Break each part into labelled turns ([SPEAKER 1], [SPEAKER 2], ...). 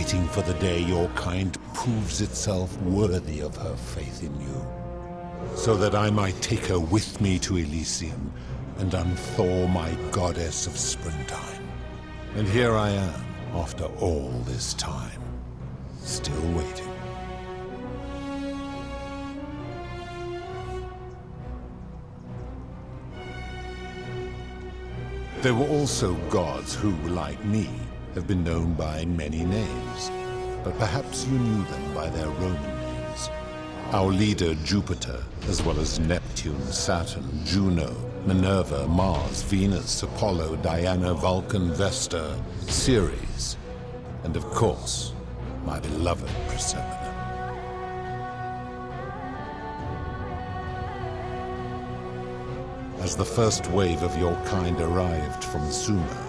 [SPEAKER 1] waiting for the day your kind proves itself worthy of her faith in you, so that I might take her with me to Elysium and unthaw my goddess of springtime. And here I am, after all this time, still waiting. There were also gods who, like me, have been known by many names, but perhaps you knew them by their Roman names. Our leader, Jupiter, as well as Neptune, Saturn, Juno, Minerva, Mars, Venus, Apollo, Diana, Vulcan, Vesta, Ceres, and of course, my beloved Persephone. As the first wave of your kind arrived from Sumer,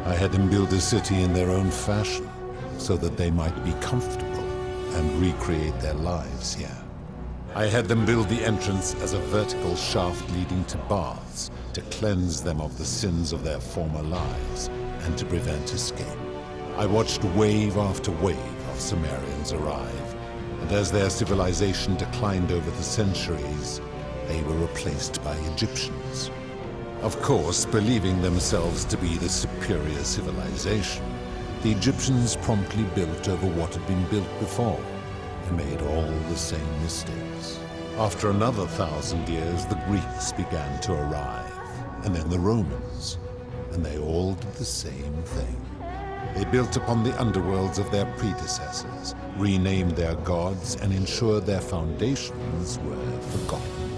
[SPEAKER 1] I had them build a city in their own fashion, so that they might be comfortable and recreate their lives here. I had them build the entrance as a vertical shaft leading to baths, to cleanse them of the sins of their former lives, and to prevent escape. I watched wave after wave of Sumerians arrive, and as their civilization declined over the centuries, they were replaced by Egyptians. Of course, believing themselves to be the superior civilization, the Egyptians promptly built over what had been built before, and made all the same mistakes. After another 1,000 years, the Greeks began to arrive, and then the Romans, and they all did the same thing. They built upon the underworlds of their predecessors, renamed their gods, and ensured their foundations were forgotten.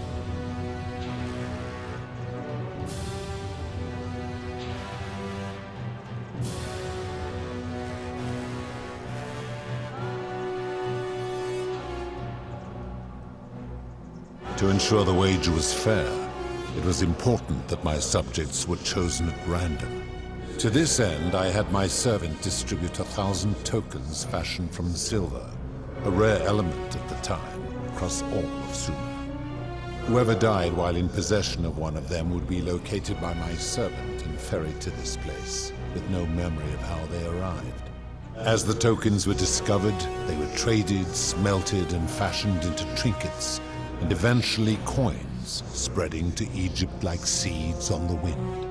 [SPEAKER 1] To ensure the wager was fair, it was important that my subjects were chosen at random. To this end, I had my servant distribute 1,000 tokens fashioned from silver, a rare element at the time, across all of Sumer. Whoever died while in possession of one of them would be located by my servant and ferried to this place, with no memory of how they arrived. As the tokens were discovered, they were traded, smelted, and fashioned into trinkets, and eventually coins, spreading to Egypt like seeds on the wind.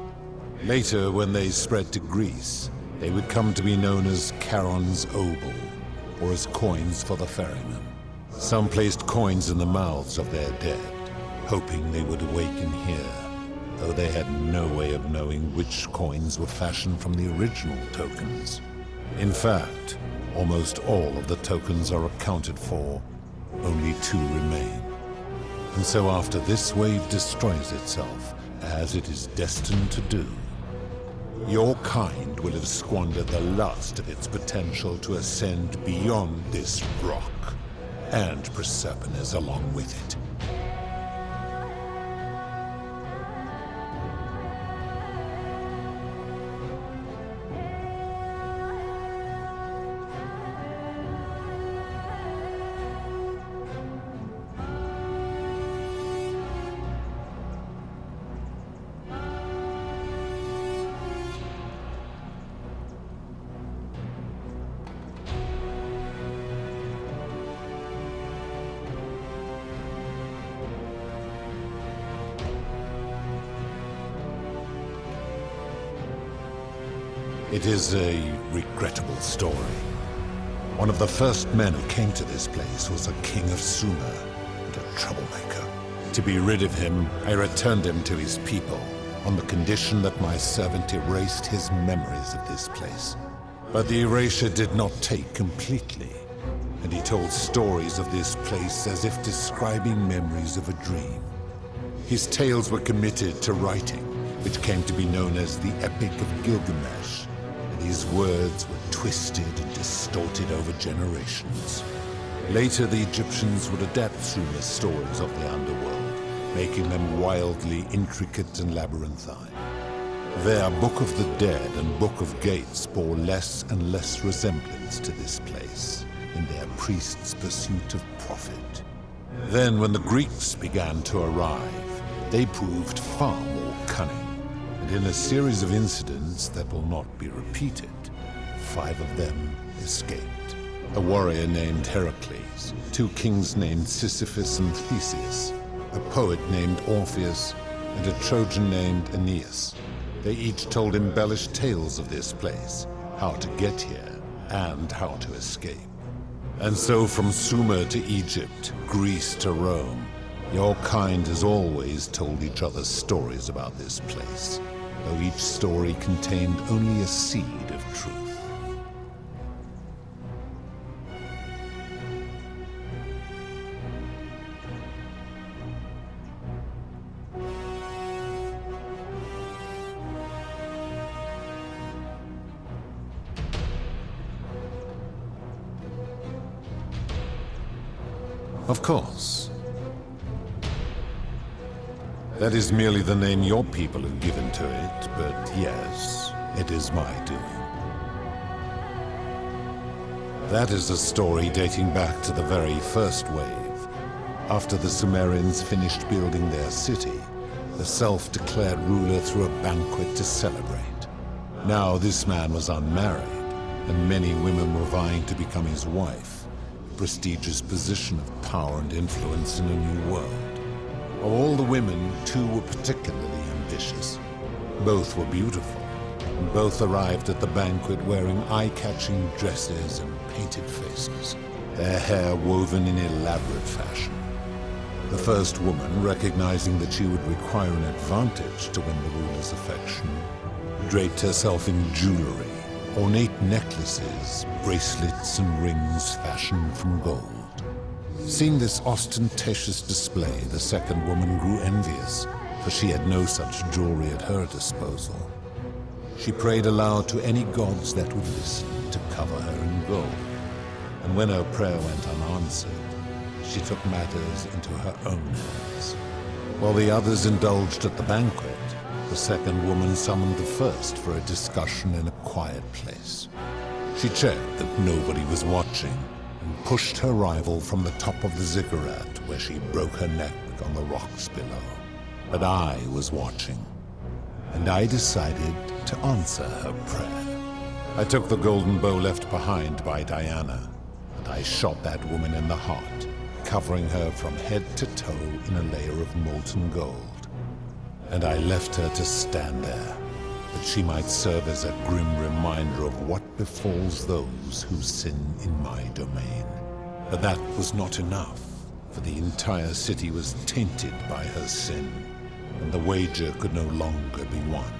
[SPEAKER 1] Later, when they spread to Greece, they would come to be known as Charon's obol, or as coins for the ferryman. Some placed coins in the mouths of their dead, hoping they would awaken here, though they had no way of knowing which coins were fashioned from the original tokens. In fact, almost all of the tokens are accounted for, only 2 remain. And so after this wave destroys itself, as it is destined to do, your kind will have squandered the last of its potential to ascend beyond this rock, and Persepolis along with it. It is a regrettable story. One of the first men who came to this place was a king of Sumer, and a troublemaker. To be rid of him, I returned him to his people, on the condition that my servant erased his memories of this place. But the erasure did not take completely, and he told stories of this place as if describing memories of a dream. His tales were committed to writing, which came to be known as the Epic of Gilgamesh. His words were twisted and distorted over generations. Later, the Egyptians would adapt Sumer's stories of the underworld, making them wildly intricate and labyrinthine. Their Book of the Dead and Book of Gates bore less and less resemblance to this place in their priests' pursuit of profit. Then, when the Greeks began to arrive, they proved far more cunning. And in a series of incidents that will not be repeated, 5 of them escaped. A warrior named Heracles, two kings named Sisyphus and Theseus, a poet named Orpheus, and a Trojan named Aeneas. They each told embellished tales of this place, how to get here, and how to escape. And so from Sumer to Egypt, Greece to Rome, your kind has always told each other stories about this place, though each story contained only a seed of truth. Of course. That is merely the name your people have given to it, but yes, it is my doing. That is a story dating back to the very first wave. After the Sumerians finished building their city, the self-declared ruler threw a banquet to celebrate. Now this man was unmarried, and many women were vying to become his wife. Prestigious position of power and influence in a new world. Of all the women, two were particularly ambitious. Both were beautiful, and both arrived at the banquet wearing eye-catching dresses and painted faces, their hair woven in elaborate fashion. The first woman, recognizing that she would require an advantage to win the ruler's affection, draped herself in jewelry, ornate necklaces, bracelets, and rings fashioned from gold. Seeing this ostentatious display, the second woman grew envious, for she had no such jewelry at her disposal. She prayed aloud to any gods that would listen to cover her in gold. And when her prayer went unanswered, she took matters into her own hands. While the others indulged at the banquet, the second woman summoned the first for a discussion in a quiet place. She checked that nobody was watching and pushed her rival from the top of the ziggurat, where she broke her neck on the rocks below. But I was watching, and I decided to answer her prayer. I took the golden bow left behind by Diana, and I shot that woman in the heart, covering her from head to toe in a layer of molten gold. And I left her to stand there, that she might serve as a grim reminder of what befalls those who sin in my domain. But that was not enough, for the entire city was tainted by her sin, and the wager could no longer be won.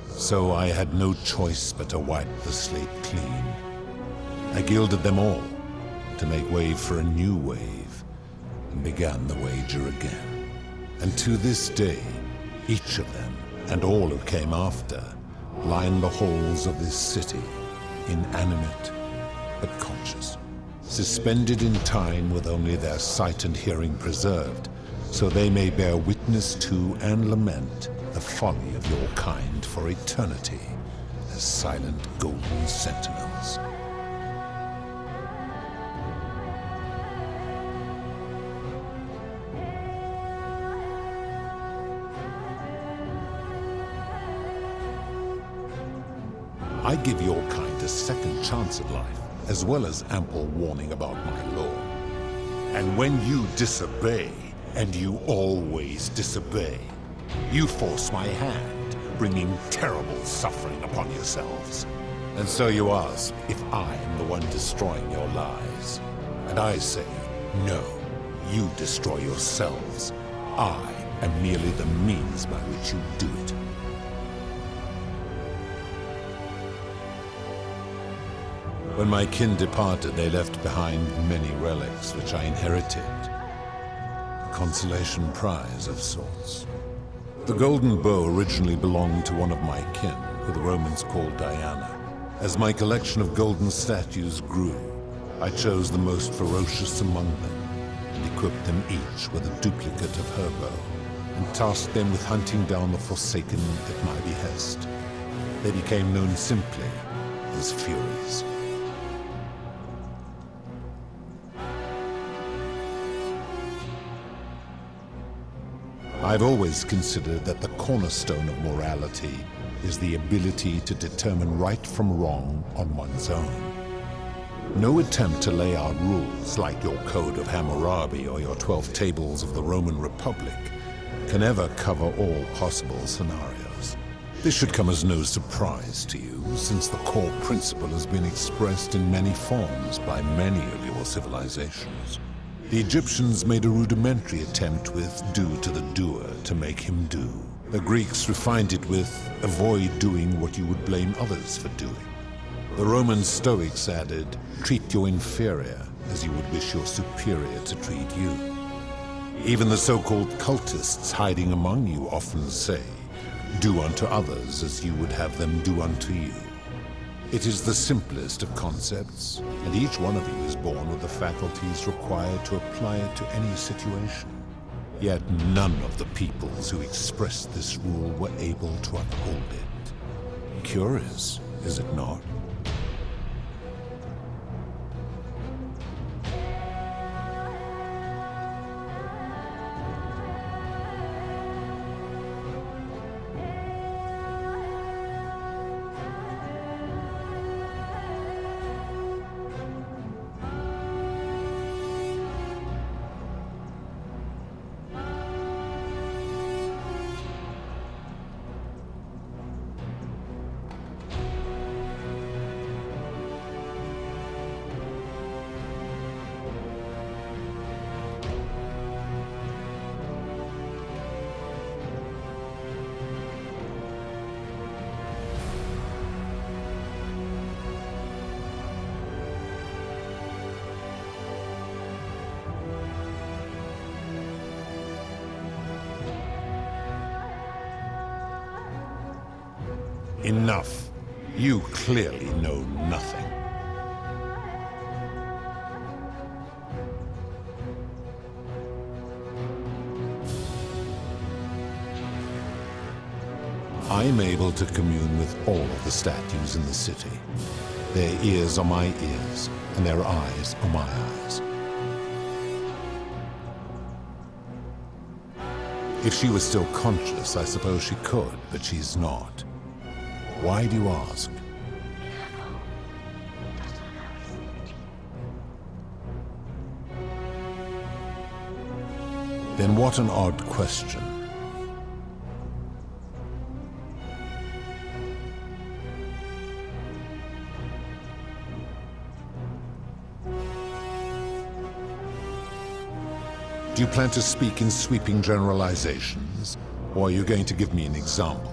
[SPEAKER 1] So I had no choice but to wipe the slate clean. I gilded them all, to make way for a new wave, and began the wager again. And to this day, each of them, and all who came after, line the halls of this city, inanimate but conscious, suspended in time with only their sight and hearing preserved, so they may bear witness to and lament the folly of your kind for eternity, as silent golden sentinels. I give your kind a second chance at life, as well as ample warning about my law. And when you disobey, and you always disobey, you force my hand, bringing terrible suffering upon yourselves. And so you ask if I am the one destroying your lives. And I say, no, you destroy yourselves. I am merely the means by which you do it. When my kin departed, they left behind many relics which I inherited. A consolation prize of sorts. The golden bow originally belonged to one of my kin, who the Romans called Diana. As my collection of golden statues grew, I chose the most ferocious among them, and equipped them each with a duplicate of her bow, and tasked them with hunting down the Forsaken at my behest. They became known simply as Furies. I've always considered that the cornerstone of morality is the ability to determine right from wrong on one's own. No attempt to lay out rules like your Code of Hammurabi or your 12 Tables of the Roman Republic can ever cover all possible scenarios. This should come as no surprise to you, since the core principle has been expressed in many forms by many of your civilizations. The Egyptians made a rudimentary attempt with do to the doer to make him do. The Greeks refined it with avoid doing what you would blame others for doing. The Roman Stoics added, treat your inferior as you would wish your superior to treat you. Even the so-called cultists hiding among you often say, do unto others as you would have them do unto you. It is the simplest of concepts, and each one of you is born with the faculties required to apply it to any situation. Yet none of the peoples who expressed this rule were able to uphold it. Curious, is it not? Enough. You clearly know nothing. I am able to commune with all of the statues in the city. Their ears are my ears, and their eyes are my eyes. If she was still conscious, I suppose she could, but she's not. Why do you ask? Then what an odd question. Do you plan to speak in sweeping generalizations, or are you going to give me an example?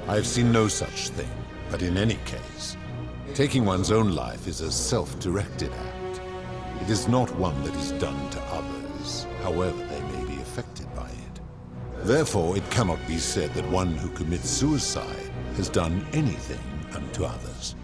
[SPEAKER 1] I have seen no such thing, but in any case, taking one's own life is a self-directed act. It is not one that is done to others, however they may be affected by it. Therefore, it cannot be said that one who commits suicide has done anything unto others.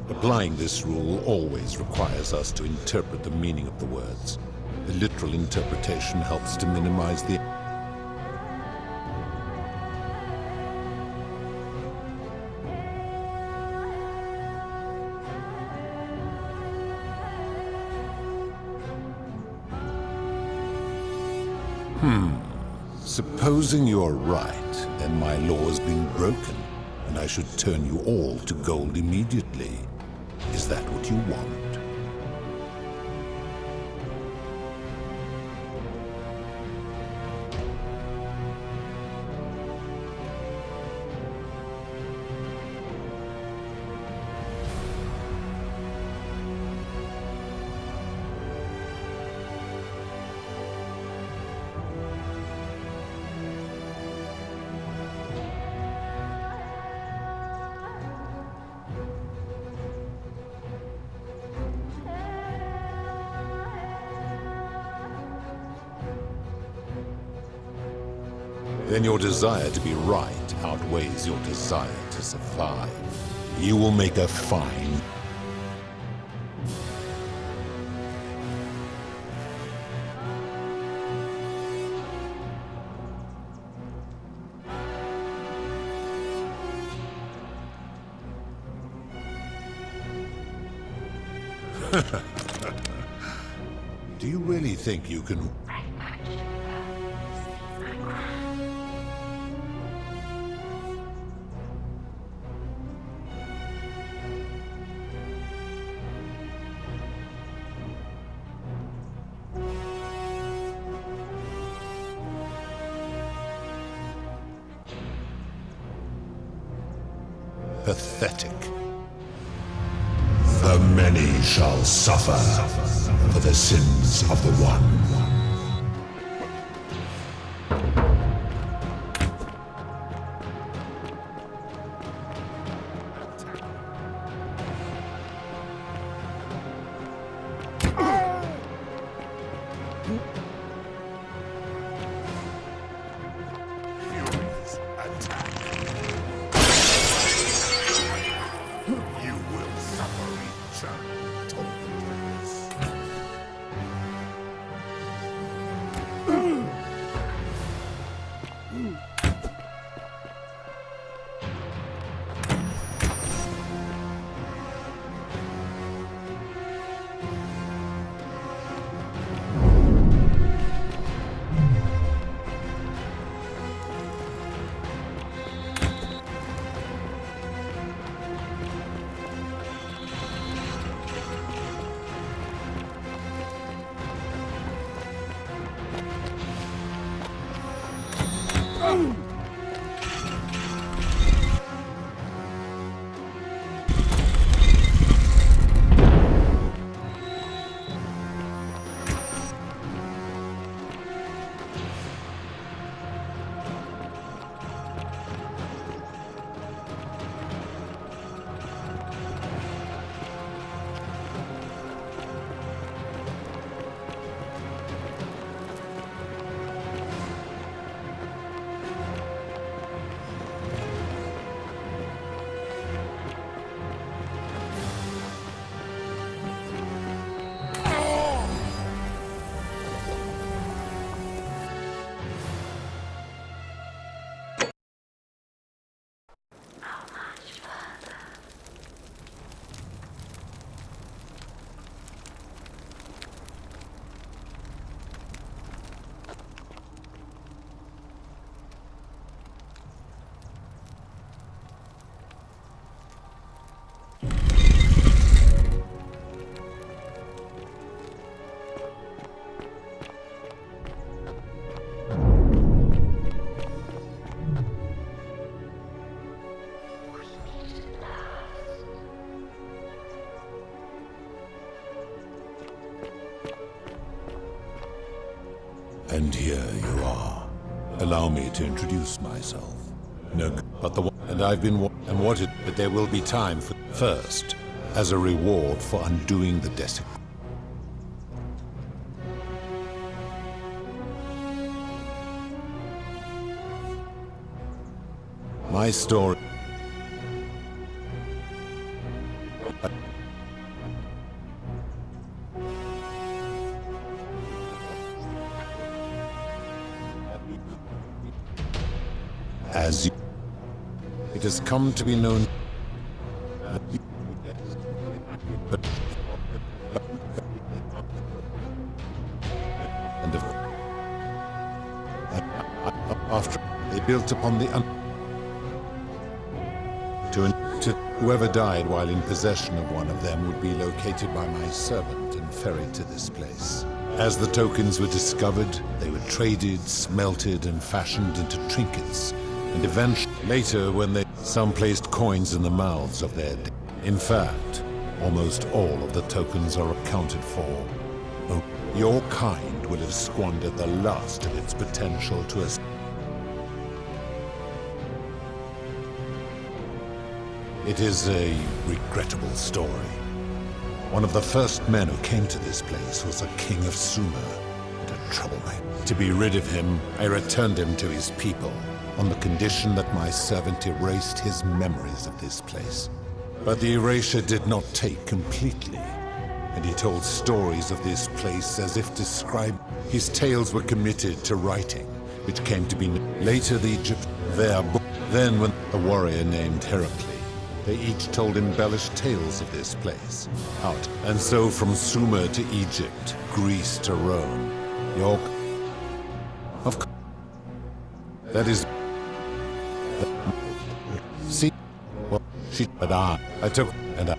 [SPEAKER 1] Applying this rule always requires us to interpret the meaning of the words. The literal interpretation helps to minimize the... Supposing you're right, then my law has been broken, and I should turn you all to gold immediately. Is that what you want? Then your desire to be right outweighs your desire to survive. You will make a fine... Do you really think you can... Pathetic.
[SPEAKER 2] The many shall suffer for the sins of the one.
[SPEAKER 1] And here you are. Allow me to introduce myself. No, but the and I've been and what it, but there will be time for first, as a reward for undoing the desecration. My story. As you, it has come to be known, and after they built upon the to whoever died while in possession of one of them would be located by my servant and ferried to this place. As the tokens were discovered, they were traded, smelted, and fashioned into trinkets. And eventually, later, when some placed coins in the mouths of their dead. In fact, almost all of the tokens are accounted for. Oh, your kind will have squandered the last of its potential to us. It is a regrettable story. One of the first men who came to this place was a king of Sumer, and a troublemaker. To be rid of him, I returned him to his people, on the condition that my servant erased his memories of this place. But the erasure did not take completely, and he told stories of this place as if described. His tales were committed to writing, which came to be later the Egypt. Then when a warrior named Heracles They each told embellished tales of this place. Out. And so from Sumer to Egypt, Greece to Rome, York. Of course. That is... See? Well, she... But I took... And I...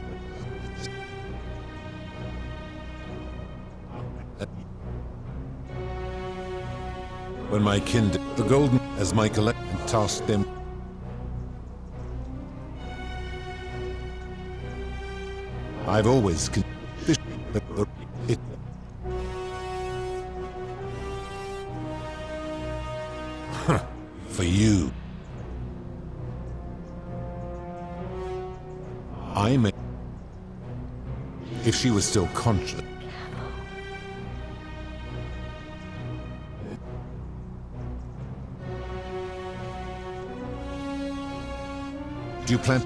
[SPEAKER 1] When my kind... The golden... As my collection tossed them... I've always... It... For you. I may... If she was still conscious... Do you plan...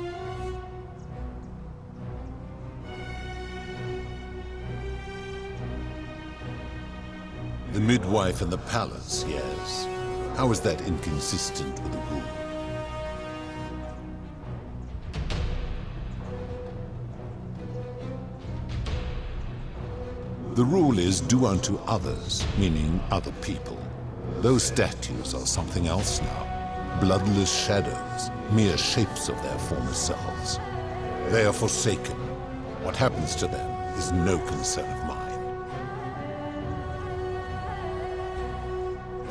[SPEAKER 1] The midwife and the palace, yes. How is that inconsistent with the rule? The rule is do unto others, meaning other people. Those statues are something else now. Bloodless shadows, mere shapes of their former selves. They are forsaken. What happens to them is no concern of mine.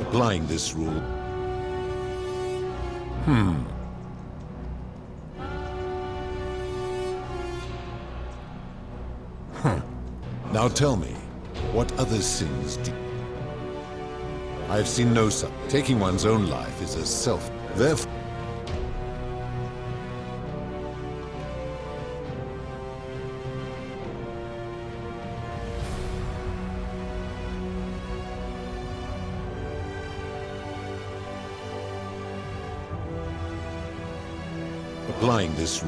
[SPEAKER 1] Applying this rule... Now tell me, what other sins do... I have seen no such. Taking one's own life is a self... Therefore... Applying this...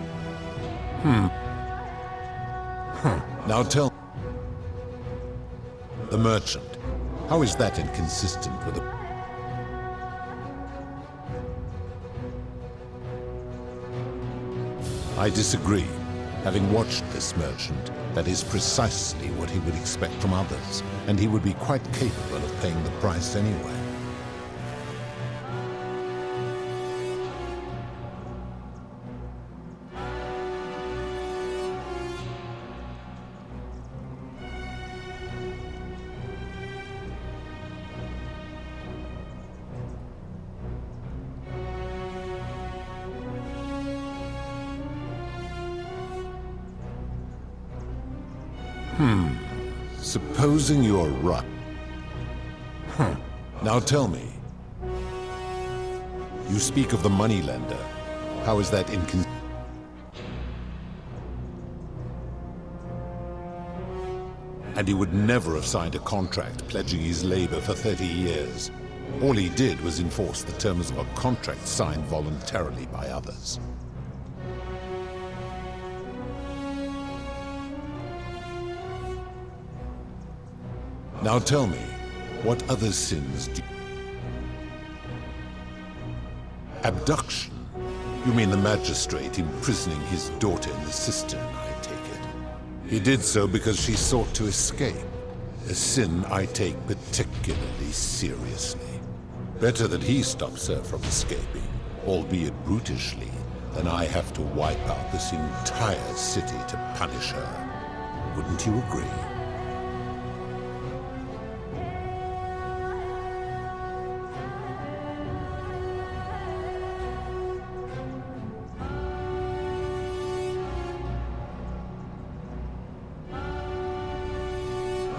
[SPEAKER 1] Now tell... The merchant. How is that inconsistent with the... I disagree. Having watched this merchant, that is precisely what he would expect from others, and he would be quite capable of paying the price anyway. Supposing you're right. Now tell me. You speak of the moneylender. How is that inconsistent? And he would never have signed a contract pledging his labor for 30 years. All he did was enforce the terms of a contract signed voluntarily by others. Now tell me, what other sins do... Abduction? You mean the magistrate imprisoning his daughter in the cistern, I take it. He did so because she sought to escape. A sin I take particularly seriously. Better that he stops her from escaping, albeit brutishly, than I have to wipe out this entire city to punish her. Wouldn't you agree?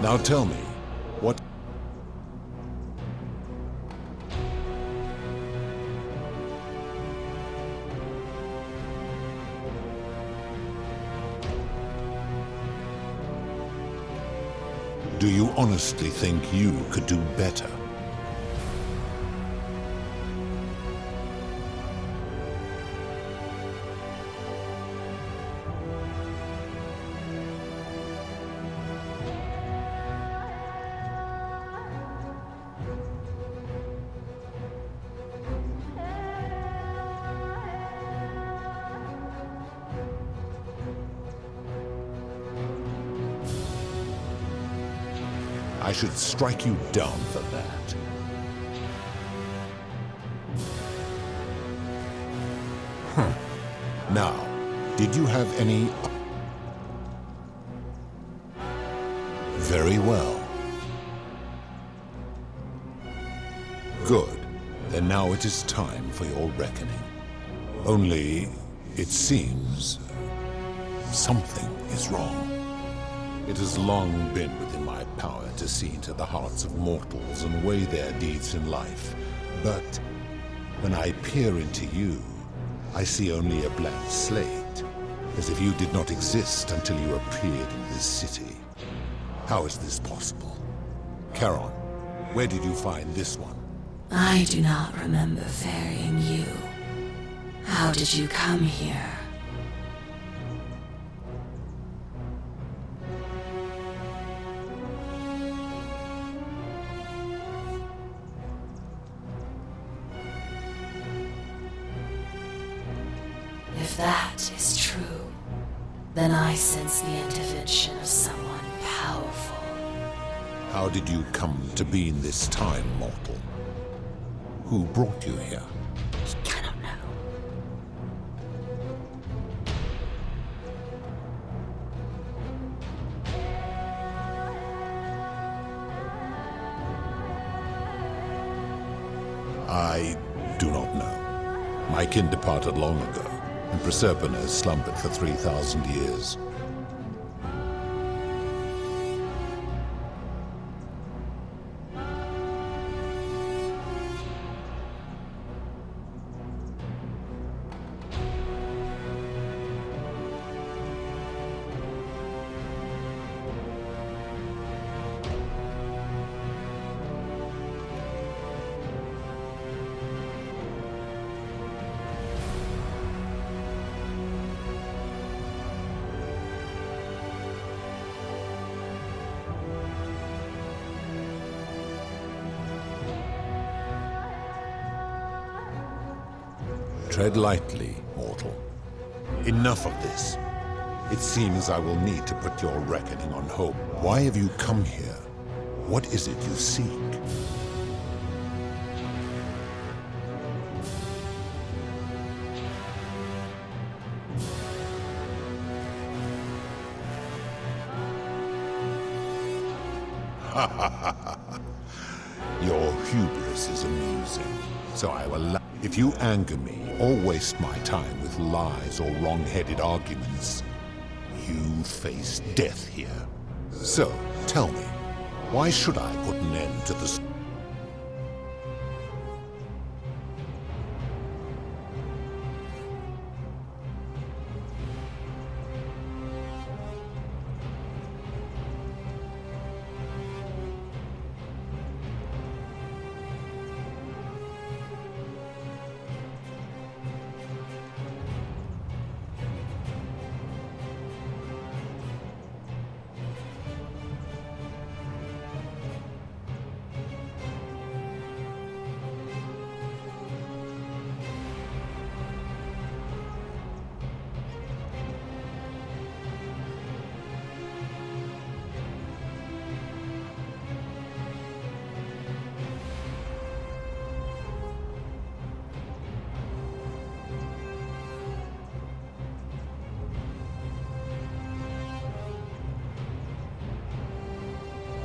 [SPEAKER 1] Now tell me, what... Do you honestly think you could do better? I should strike you down for that. Now, did you have any... Very well. Good. Then now it is time for your reckoning. Only, it seems, something is wrong. It has long been within my power to see into the hearts of mortals and weigh their deeds in life. But when I peer into you, I see only a blank slate, as if you did not exist until you appeared in this city. How is this possible? Charon, where did you find this one?
[SPEAKER 3] I do not remember ferrying you. How did you come here? If that is true, then I sense the intervention of someone powerful.
[SPEAKER 1] How did you come to be in this time, mortal? Who brought you here?
[SPEAKER 3] I don't know.
[SPEAKER 1] I do not know. My kin departed long ago, and Proserpine has slumbered for 3,000 years. Tread lightly, mortal. Enough of this. It seems I will need to put your reckoning on hold. Why have you come here? What is it you seek? Your hubris is amusing, so I will if you anger me or waste my time with lies or wrong-headed arguments, you face death here. So, tell me, why should I put an end to this?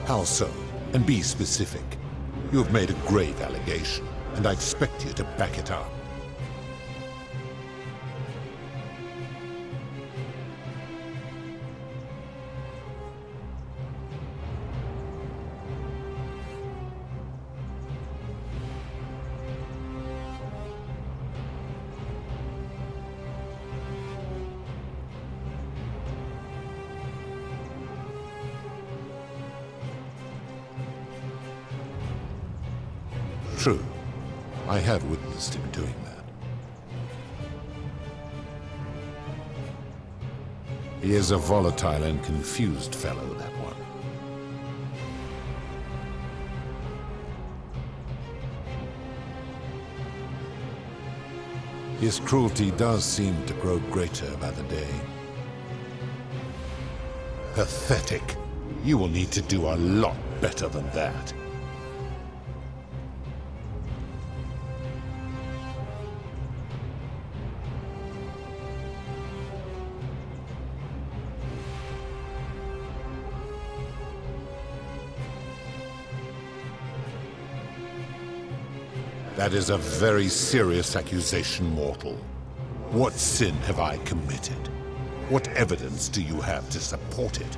[SPEAKER 1] How so? And be specific. You have made a grave allegation, and I expect you to back it up. True. I have witnessed him doing that. He is a volatile and confused fellow, that one. His cruelty does seem to grow greater by the day. Pathetic. You will need to do a lot better than that. That is a very serious accusation, mortal. What sin have I committed? What evidence do you have to support it?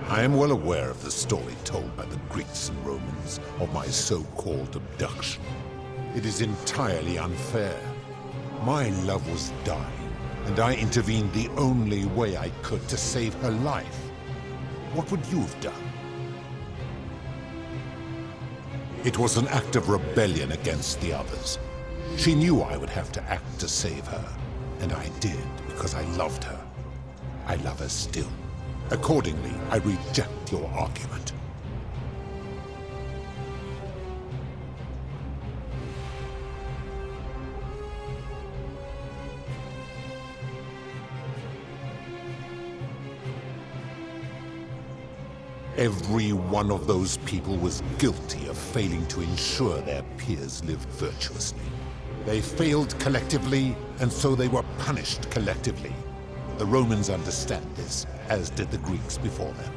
[SPEAKER 1] I am well aware of the story told by the Greeks and Romans of my so-called abduction. It is entirely unfair. My love was dying, and I intervened the only way I could to save her life. What would you have done? It was an act of rebellion against the others. She knew I would have to act to save her, and I did because I loved her. I love her still. Accordingly, I reject your argument. Every one of those people was guilty of failing to ensure their peers lived virtuously. They failed collectively, and so they were punished collectively. The Romans understand this, as did the Greeks before them.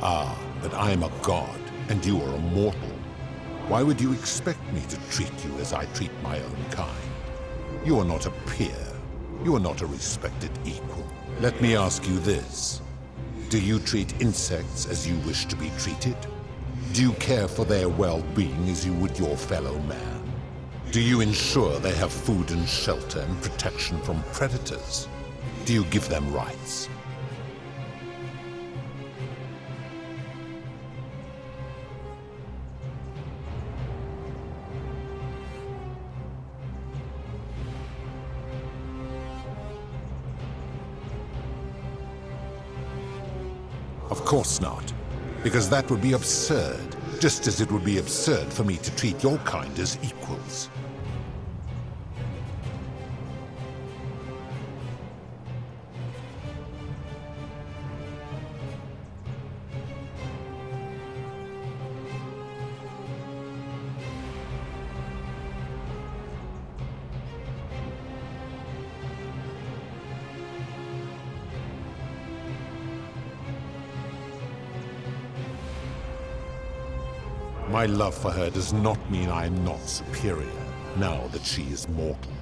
[SPEAKER 1] Ah, but I am a god, and you are a mortal. Why would you expect me to treat you as I treat my own kind? You are not a peer. You are not a respected equal. Let me ask you this. Do you treat insects as you wish to be treated? Do you care for their well-being as you would your fellow man? Do you ensure they have food and shelter and protection from predators? Do you give them rights? Of course not, because that would be absurd, just as it would be absurd for me to treat your kind as equals. My love for her does not mean I am not superior, now that she is mortal.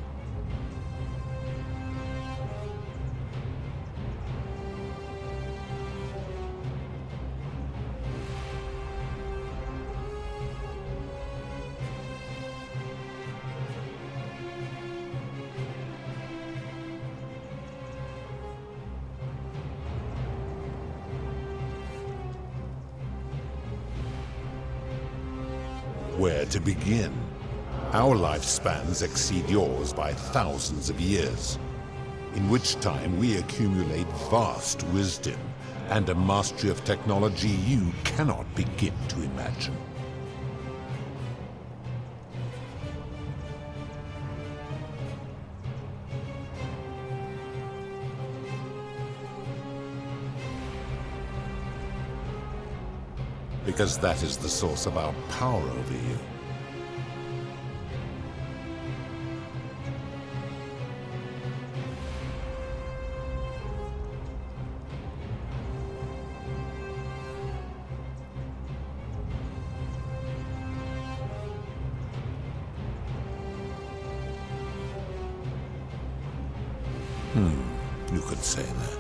[SPEAKER 1] Where to begin? Our lifespans exceed yours by thousands of years, in which time we accumulate vast wisdom and a mastery of technology you cannot begin to imagine. Because that is the source of our power over you. You could say that.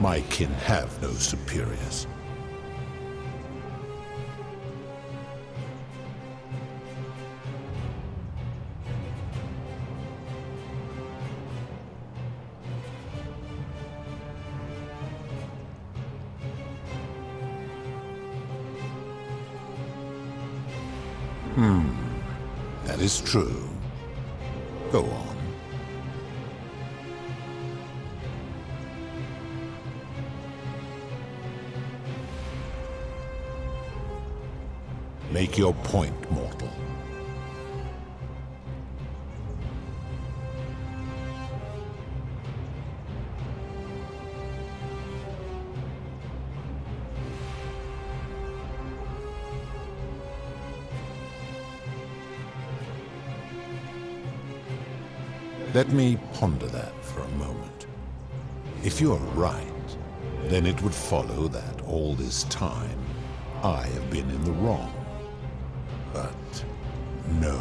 [SPEAKER 1] My kin have no superiors. That is true. Go on. Make your point, mortal. Let me ponder that for a moment. If you are right, then it would follow that all this time I have been in the wrong. But no,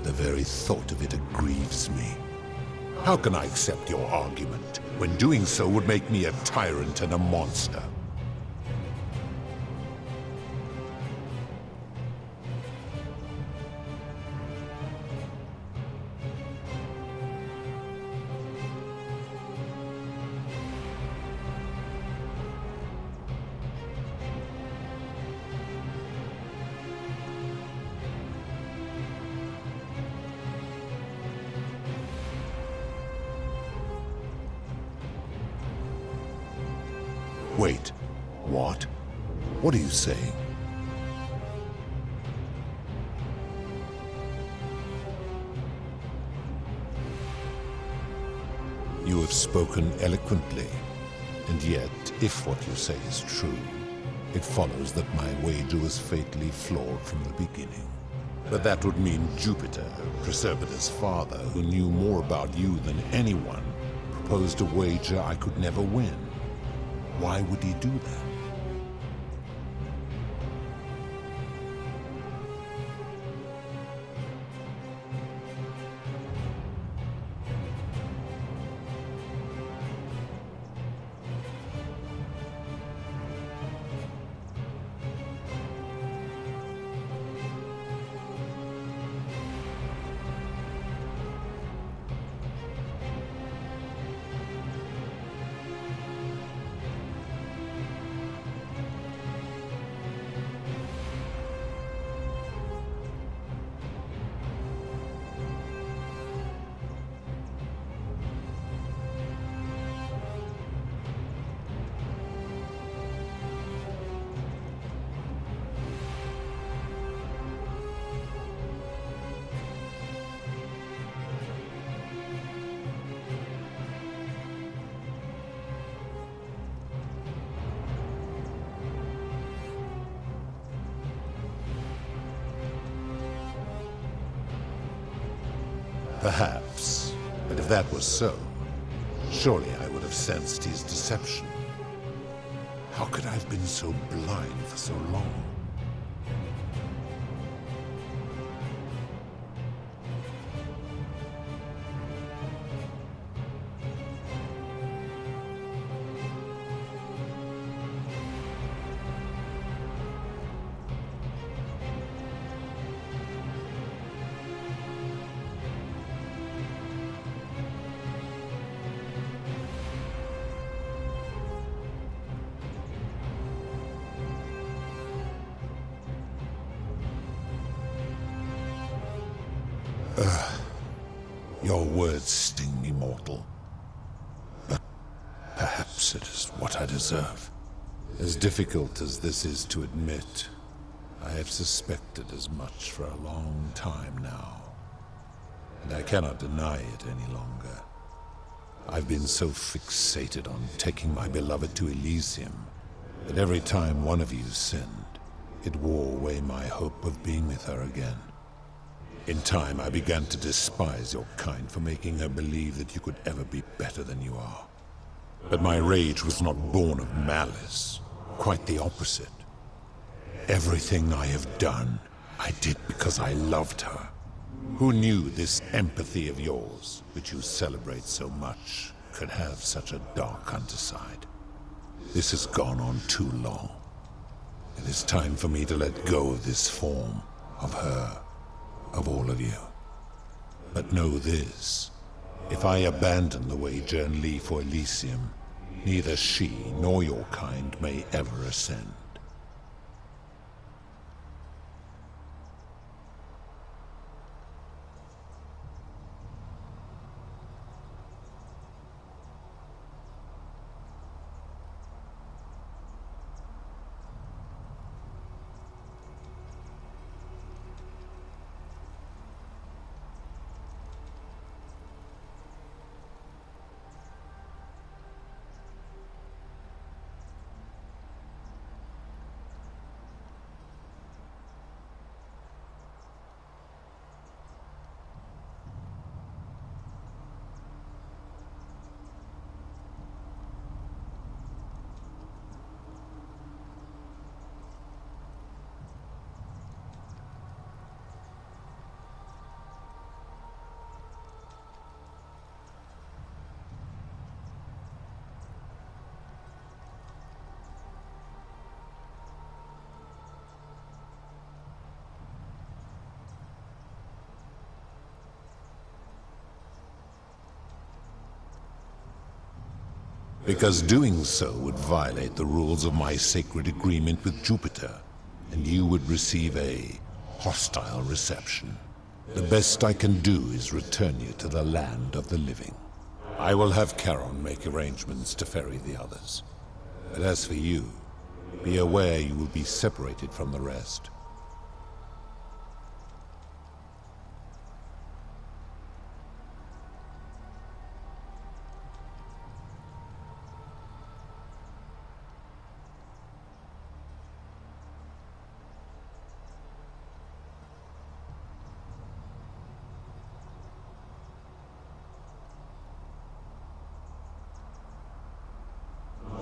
[SPEAKER 1] the very thought of it grieves me. How can I accept your argument when doing so would make me a tyrant and a monster? Wait, what? What are you saying? You have spoken eloquently, and yet, if what you say is true, it follows that my wager was fatally flawed from the beginning. But that would mean Jupiter, Chrysobeda's father, who knew more about you than anyone, proposed a wager I could never win. Why would he do that? Perhaps. But if that was so, surely I would have sensed his deception. How could I have been so blind for so long? Your words sting me, mortal. But perhaps it is what I deserve. As difficult as this is to admit, I have suspected as much for a long time now. And I cannot deny it any longer. I've been so fixated on taking my beloved to Elysium that every time one of you sinned, it wore away my hope of being with her again. In time, I began to despise your kind for making her believe that you could ever be better than you are. But my rage was not born of malice. Quite the opposite. Everything I have done, I did because I loved her. Who knew this empathy of yours, which you celebrate so much, could have such a dark underside. This has gone on too long. It is time for me to let go of this form, of her, of all of you. But know this. If I abandon the way Jern Lee for Elysium, neither she nor your kind may ever ascend. Because doing so would violate the rules of my sacred agreement with Jupiter, and you would receive a hostile reception. The best I can do is return you to the land of the living. I will have Charon make arrangements to ferry the others. But as for you, be aware you will be separated from the rest.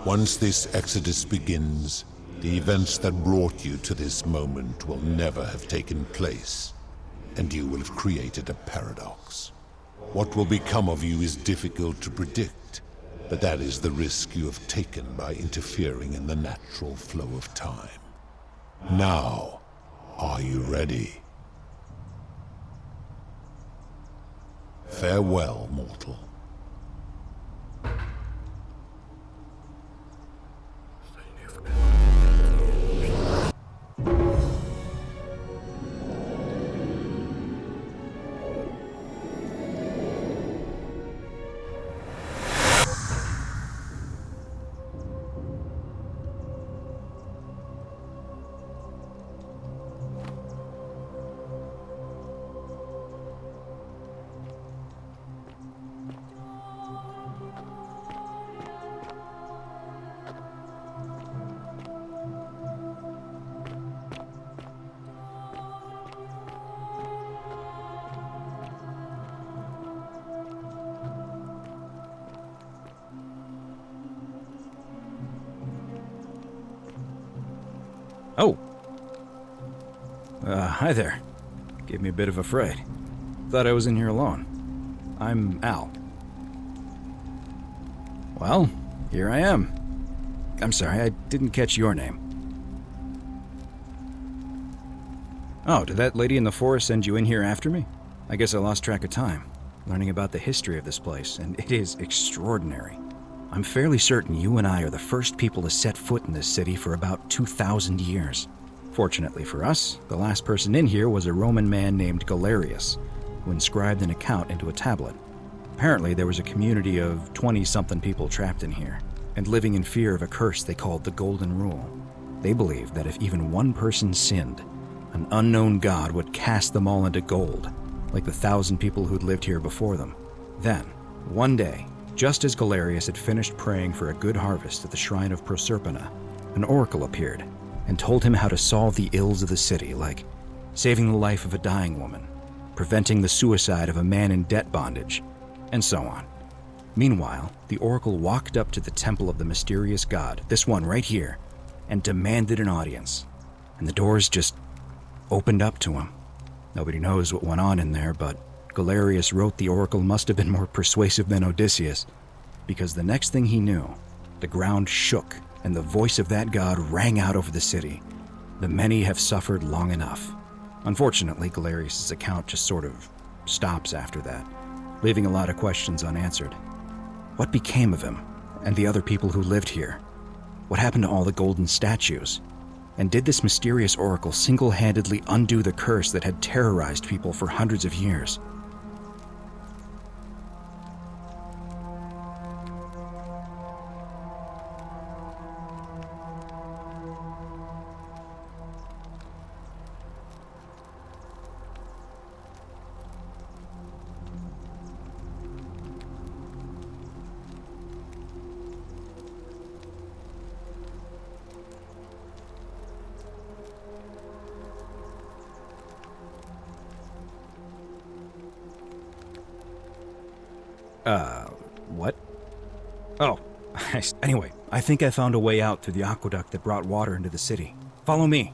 [SPEAKER 1] Once this exodus begins, the events that brought you to this moment will never have taken place, and you will have created a paradox. What will become of you is difficult to predict, but that is the risk you have taken by interfering in the natural flow of time. Now, are you ready? Farewell, mortal.
[SPEAKER 4] Oh. Hi there. Gave me a bit of a fright. Thought I was in here alone. I'm Al. Well, here I am. I'm sorry, I didn't catch your name. Oh, did that lady in the forest send you in here after me? I guess I lost track of time, learning about the history of this place, and it is extraordinary. I'm fairly certain you and I are the first people to set foot in this city for about 2,000 years. Fortunately for us, the last person in here was a Roman man named Galerius, who inscribed an account into a tablet. Apparently, there was a community of 20-something people trapped in here, and living in fear of a curse they called the Golden Rule. They believed that if even one person sinned, an unknown god would cast them all into gold, like the 1,000 people who'd lived here before them. Then, one day, just as Galerius had finished praying for a good harvest at the shrine of Proserpina, an oracle appeared and told him how to solve the ills of the city, like saving the life of a dying woman, preventing the suicide of a man in debt bondage, and so on. Meanwhile, the oracle walked up to the temple of the mysterious god, this one right here, and demanded an audience. And the doors just opened up to him. Nobody knows what went on in there, but Galerius wrote the oracle must have been more persuasive than Odysseus. because the next thing he knew, the ground shook and the voice of that god rang out over the city. The many have suffered long enough. Unfortunately, Galerius' account just sort of stops after that, leaving a lot of questions unanswered. What became of him and the other people who lived here? What happened to all the golden statues? And did this mysterious oracle single-handedly undo the curse that had terrorized people for hundreds of years? What? Oh, anyway, I think I found a way out through the aqueduct that brought water into the city. Follow me.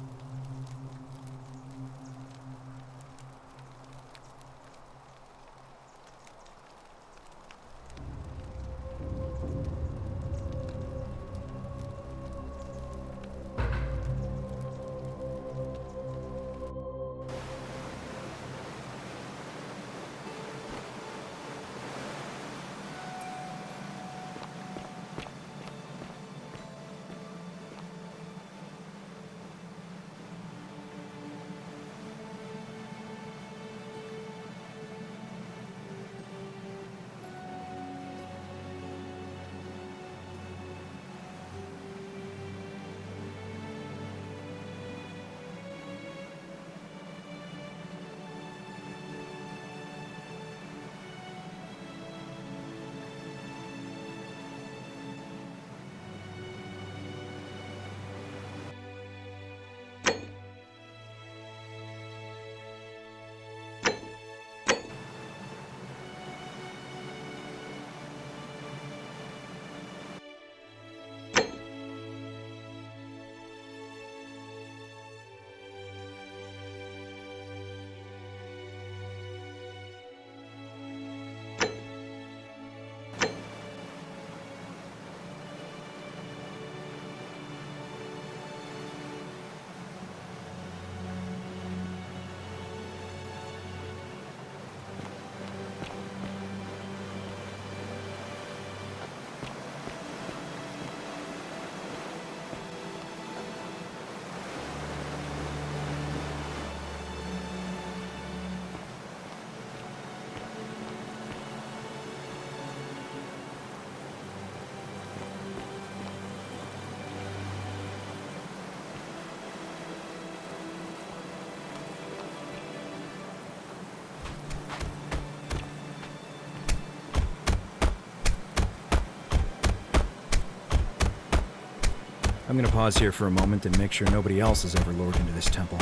[SPEAKER 4] I'm gonna pause here for a moment and make sure nobody else has ever lured into this temple.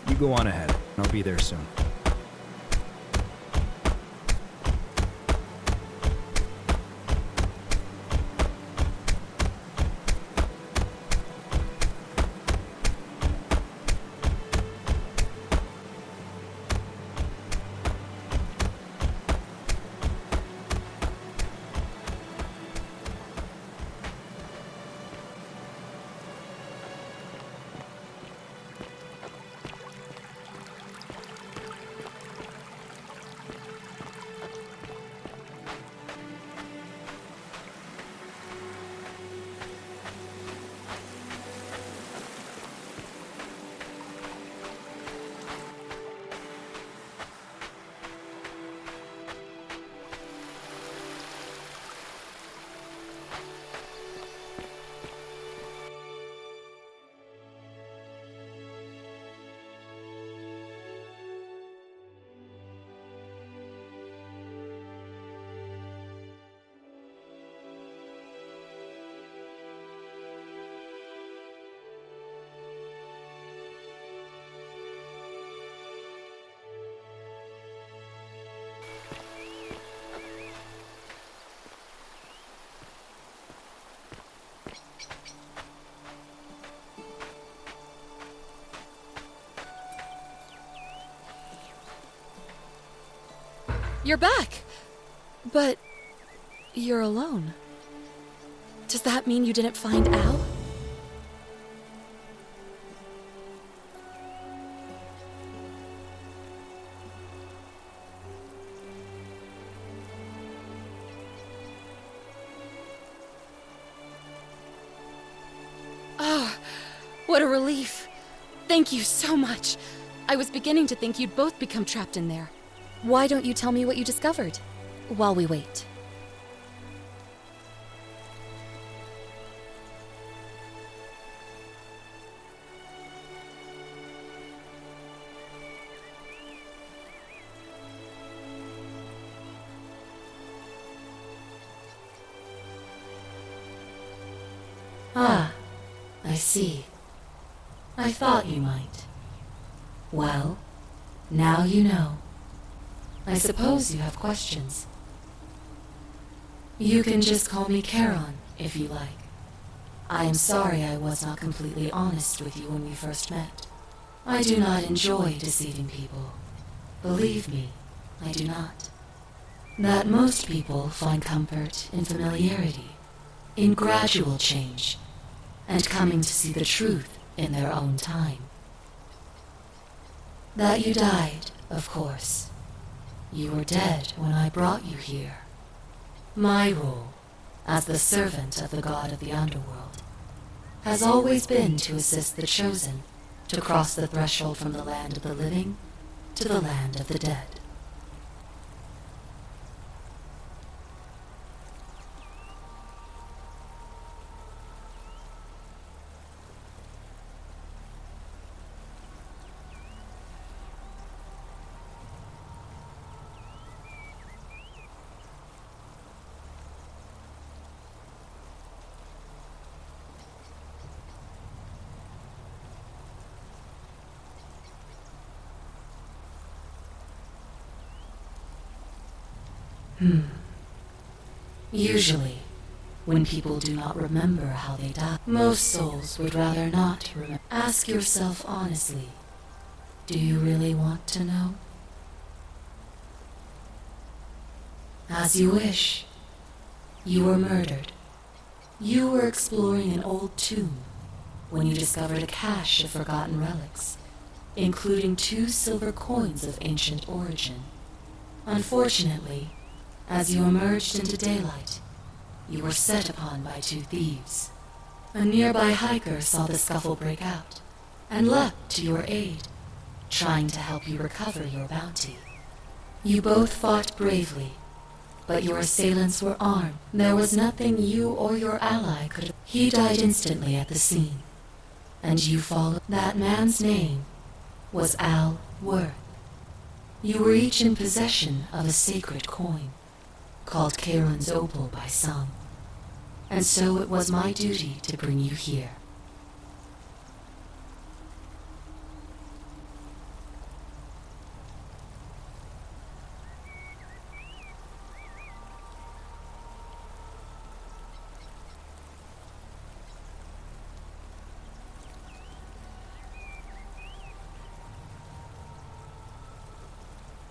[SPEAKER 4] You go on ahead. I'll be there soon.
[SPEAKER 5] You're back! But
[SPEAKER 3] You're alone. Does that mean you didn't find Al? Oh, what a relief. Thank you so much. I was beginning to think you'd both become trapped in there. Why don't you tell me what you discovered while we wait? Ah, I see. I thought you might. Well, now you know. I suppose you have questions. You can just call me Charon, if you like. I am sorry I was not completely honest with you when we first met. I do not enjoy deceiving people. Believe me, I do not. That most people find comfort in familiarity, in gradual change, and coming to see the truth in their own time. That you died, of course. You were dead when I brought you here. My role, as the servant of the god of the underworld, has always been to assist the chosen to cross the threshold from the land of the living to the land of the dead. Usually, when people do not remember how they died, most souls would rather not remember. Ask yourself honestly, do you really want to know? As you wish. You were murdered. You were exploring an old tomb when you discovered a cache of forgotten relics, including 2 silver coins of ancient origin. Unfortunately, as you emerged into daylight, you were set upon by 2 thieves. A nearby hiker saw the scuffle break out and leapt to your aid, trying to help you recover your bounty. You both fought bravely, but your assailants were armed. There was nothing you or your ally could have. He died instantly at the scene, and you followed. That man's name was Al Worth. You were each in possession of a sacred coin, called Charon's Opal by some, and so it was my duty to bring you here.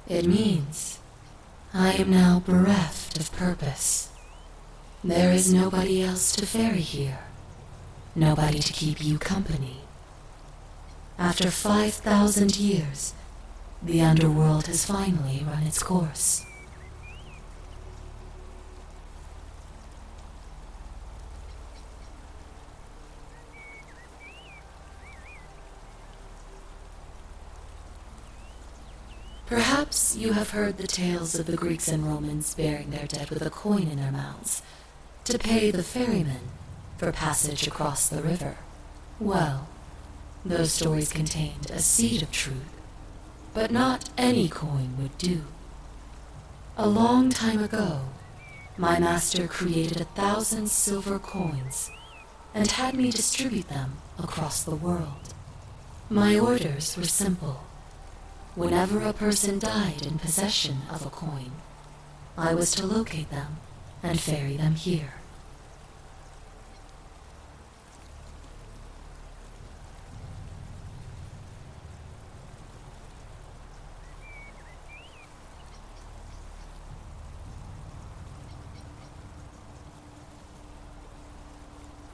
[SPEAKER 3] It means I am now bereft of purpose. There is nobody else to ferry here, nobody to keep you company. After 5,000 years, the underworld has finally run its course. Perhaps you have heard the tales of the Greeks and Romans burying their dead with a coin in their mouths to pay the ferryman for passage across the river. Well, those stories contained a seed of truth, but not any coin would do. A long time ago, my master created 1,000 silver coins and had me distribute them across the world. My orders were simple. Whenever a person died in possession of a coin, I was to locate them and ferry them here.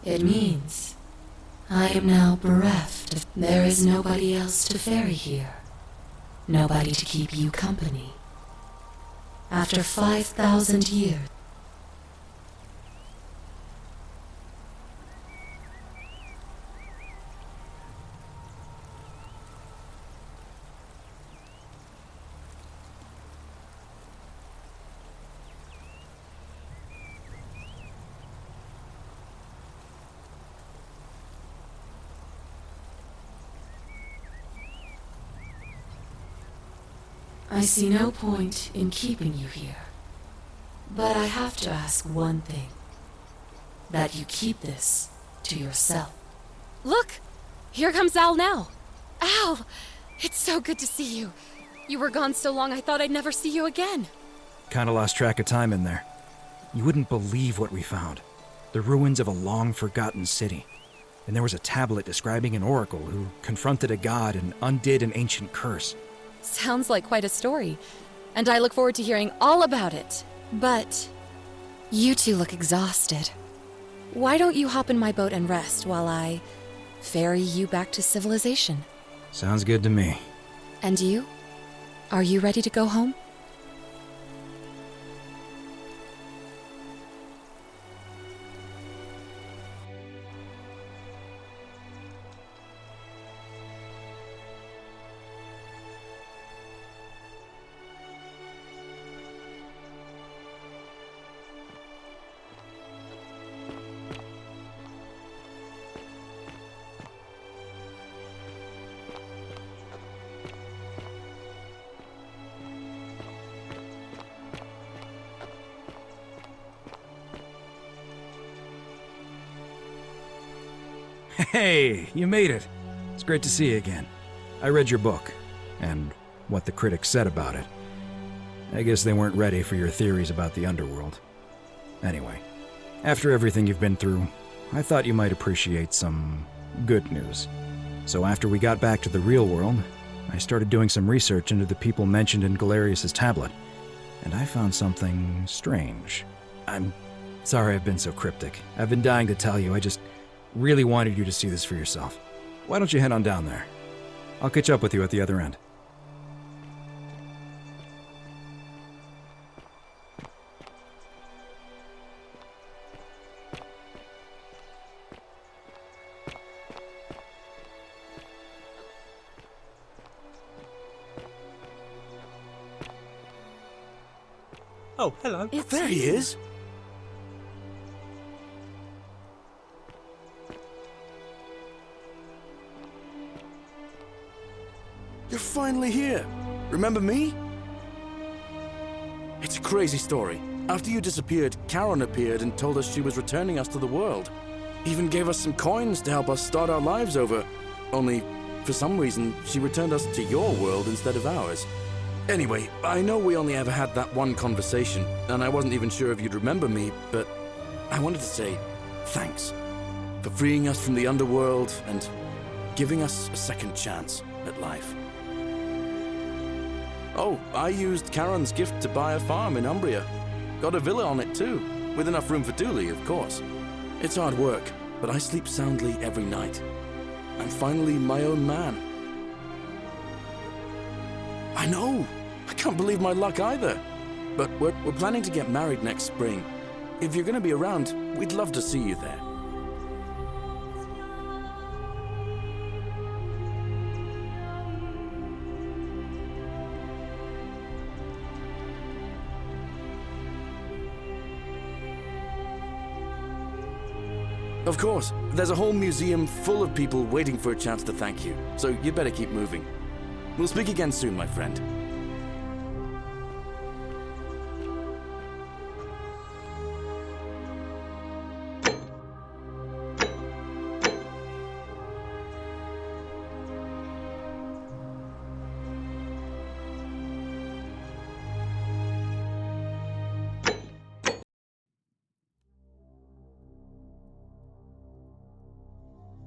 [SPEAKER 3] It means I am now bereft. There is nobody else to ferry here. Nobody to keep you company. After 5,000 years, I see no point in keeping you here. But I have to ask one thing. That you keep this to yourself.
[SPEAKER 5] Look! Here comes Al now. Al! It's so good to see you. You were gone so long I thought I'd never see you again.
[SPEAKER 4] Kinda lost track of time in there. You wouldn't believe what we found. The ruins of a long-forgotten city. And there was a tablet describing an oracle who confronted a god and undid an ancient curse.
[SPEAKER 5] Sounds like quite a story. And I look forward to hearing all about it. But you two look exhausted. Why don't you hop in my boat and rest while I ferry you back to civilization?
[SPEAKER 4] Sounds good to me.
[SPEAKER 5] And you? Are you ready to go home?
[SPEAKER 4] Hey, you made it. It's great to see you again. I read your book, and what the critics said about it. I guess they weren't ready for your theories about the underworld. Anyway, after everything you've been through, I thought you might appreciate some good news. So after we got back to the real world, I started doing some research into the people mentioned in Galerius' tablet, and I found something strange. I'm sorry I've been so cryptic. I've been dying to tell you, I just really wanted you to see this for yourself. Why don't you head on down there? I'll catch up with you at the other end.
[SPEAKER 6] Oh, hello.
[SPEAKER 7] There he is! You're finally here. Remember me? It's a crazy story. After you disappeared, Charon appeared and told us she was returning us to the world. Even gave us some coins to help us start our lives over. Only, for some reason, she returned us to your world instead of ours. Anyway, I know we only ever had that one conversation, and I wasn't even sure if you'd remember me, but I wanted to say thanks for freeing us from the underworld and giving us a second chance at life. Oh, I used Charon's gift to buy a farm in Umbria. Got a villa on it too, with enough room for Dooley, of course. It's hard work, but I sleep soundly every night. I'm finally my own man. I know! I can't believe my luck either. But we're planning to get married next spring. If you're gonna be around, we'd love to see you there. Of course, there's a whole museum full of people waiting for a chance to thank you, so you better keep moving. We'll speak again soon, my friend.